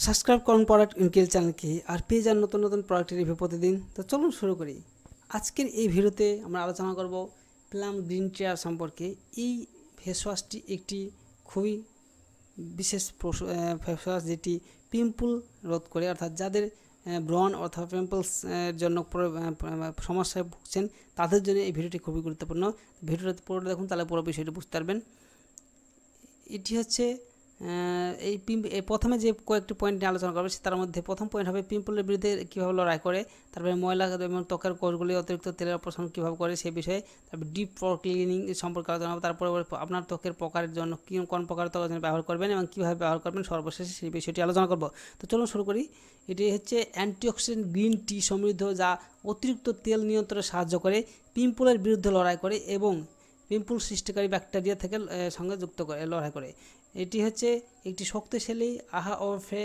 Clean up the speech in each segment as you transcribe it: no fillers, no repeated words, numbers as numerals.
Subscribe করুন product ইনকিল চ্যানেলকে আর পেয়ে যান নতুন নতুন প্রোডাক্টের রিভিউ প্রতিদিন। তো চলুন শুরু করি। আজকের এই ভিডিওতে আমরা আলোচনা করব প্লাম গ্রিন টিয়ার সম্পর্কে। এই ফেস ওয়াশটি একটি খুবই বিশেষ ফেস ওয়াশ যেটি পিম্পল রোধ করে, অর্থাৎ যাদের ব্রণ অথবা পিম্পলস জন্য সমস্যায় ভুগছেন তাদের জন্য এই ভিডিওটি খুবই গুরুত্বপূর্ণ। ভিডিওটা পুরোটা দেখুন, তাহলে পুরো বিষয়টি বুঝতে পারবেন। এটি হচ্ছে এই প্রথমে যে কয়েকটি পয়েন্ট নিয়ে আলোচনা করবে তার মধ্যে প্রথম পয়েন্ট হবে পিম্পলের বিরুদ্ধে কীভাবে লড়াই করে, তারপরে ময়লা এবং ত্বকের কোষগুলি অতিরিক্ত তেলের অপসারণ কীভাবে করে সেই বিষয়ে, তারপরে ডিপ ক্লিনিং সম্পর্কে আলোচনা হবে, তারপরে আপনার ত্বকের প্রকারের জন্য কোন প্রকারের ত্বকের জন্য ব্যবহার করবেন এবং কীভাবে ব্যবহার করবেন, সর্বশেষে সেই বিষয়টি আলোচনা করব। তো চলুন শুরু করি। এটি হচ্ছে অ্যান্টিঅক্সিডেন্ট গ্রিন টি সমৃদ্ধ, যা অতিরিক্ত তেল নিয়ন্ত্রণে সাহায্য করে, পিম্পলের বিরুদ্ধে লড়াই করে এবং পিম্পল সৃষ্টিকারী ব্যাকটেরিয়া থেকে সঙ্গে যুক্ত করে লড়াই করে। এটি হচ্ছে একটি শক্তিশালী ওরফে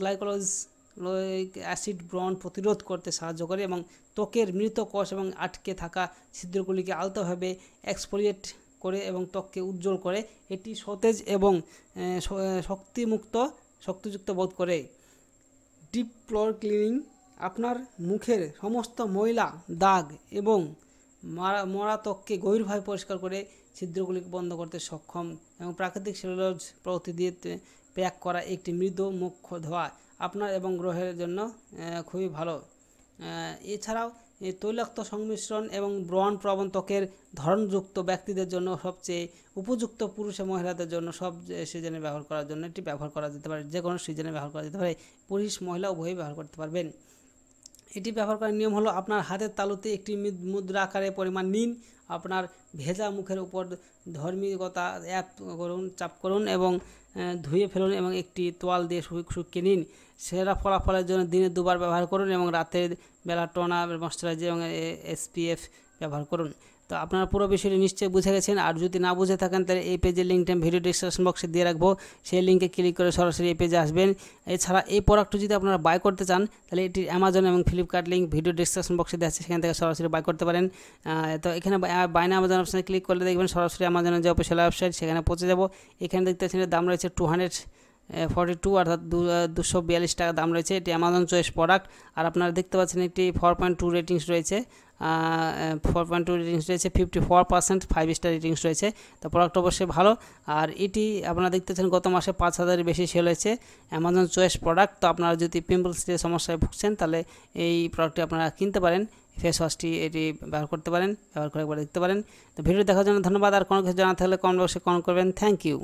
গ্লাইকোলিক অ্যাসিড ব্রণ প্রতিরোধ করতে সাহায্য করে এবং ত্বকের মৃত কোষ এবং আটকে থাকা ছিদ্রগুলিকে আলতোভাবে এক্সফোলিয়েট করে এবং ত্বককে উজ্জ্বল করে। এটি সতেজ এবং শক্তিযুক্ত বোধ করে। ডিপ ক্লিনিং আপনার মুখের সমস্ত ময়লা, দাগ এবং মরা ত্বককে গভীরভাবে পরিষ্কার করে ছিদ্রগুলিকে বন্ধ করতে সক্ষম এবং প্রাকৃতিক সেলুলোজ পদ্ধতি দিয়ে প্যাক করা একটি মৃদু মুখ ধোয়া আপনার এবং গ্রহের জন্য খুবই ভালো। এছাড়াও তৈলাক্ত সংমিশ্রণ এবং ব্রণ প্রবণ ত্বকের ধরনযুক্ত ব্যক্তিদের জন্য সবচেয়ে উপযুক্ত, পুরুষ এবং মহিলাদের জন্য সব সিজনে ব্যবহার করার জন্য এটি ব্যবহার করা যেতে পারে। যে কোনো সিজনে ব্যবহার করা যেতে পারে, পুরুষ মহিলা উভয়ই ব্যবহার করতে পারবেন। এটি ব্যবহার করার নিয়ম হলো আপনার হাতের তালুতে একটি মুদ্রা আকারে পরিমাণ নিন, আপনার ভেজা মুখের উপর ধর্মিকতা চাপ করুন এবং ধুয়ে ফেলুন এবং একটি তোয়াল দিয়ে শুকিয়ে নিন। সেরা ফলাফলের জন্য দিনে 2 বার ব্যবহার করুন এবং রাতের বেলা টোনার, ময়েশ্চারাইজার এবং SPF ব্যবহার করুন। তো আপনারা পুরো বিষয়টি নিশ্চয়ই বুঝে গেছেন। আর যদি না বুঝে থাকেন তাহলে এই পেজের লিঙ্কটা ভিডিও ডিসক্রিপশন বক্সে দিয়ে রাখবো, সেই লিঙ্কে ক্লিক করে সরাসরি এই পেজে আসবেন। এছাড়া এই প্রোডাক্টটি যদি আপনারা বাই করতে চান তাহলে এটি অ্যামাজন এবং ফ্লিপকার্ট লিঙ্ক ভিডিও ডিসক্রিপশন বক্সে দেওয়া আছে, সেখান থেকে সরাসরি বাই করতে পারেন। তো এখানে বাই না অ্যামাজন অপশানে ক্লিক করলে দেখবেন সরাসরি অ্যামাজনের যে অফিসিয়াল ওয়েবসাইট সেখানে পৌঁছে যাব। এখানে দেখতে পাচ্ছেন দাম রয়েছে 242, অর্থাৎ 242 টাকা দাম রয়েছে। এটি অ্যামাজন চয়েস প্রোডাক্ট। আর আপনারা দেখতে পাচ্ছেন একটি 4.2 রেটিংস রয়েছে, 4.2 রেটিংস রয়েছে, 54% 5 স্টার রেটিংস রয়েছে। তো প্রোডাক্ট অবশ্যই ভালো। আর এটি আপনারা দেখতেছেন গত মাসে 5,000-এর বেশি সেল হয়েছে, অ্যামাজন চয়েস প্রোডাক্ট। তো আপনারা যদি পিম্পলসের সমস্যায় ভুগছেন তাহলে এই প্রোডাক্টটি আপনারা কিনতে পারেন। ফেস ওয়াশটি এটি ব্যবহার করতে পারেন, ব্যবহার করে একবার দেখতে পারেন। তো ভিডিও দেখার জন্য ধন্যবাদ। আর কোনো কিছু জানা থাকলে কমেন্ট বক্সে কমেন্ট করবেন। Thank you.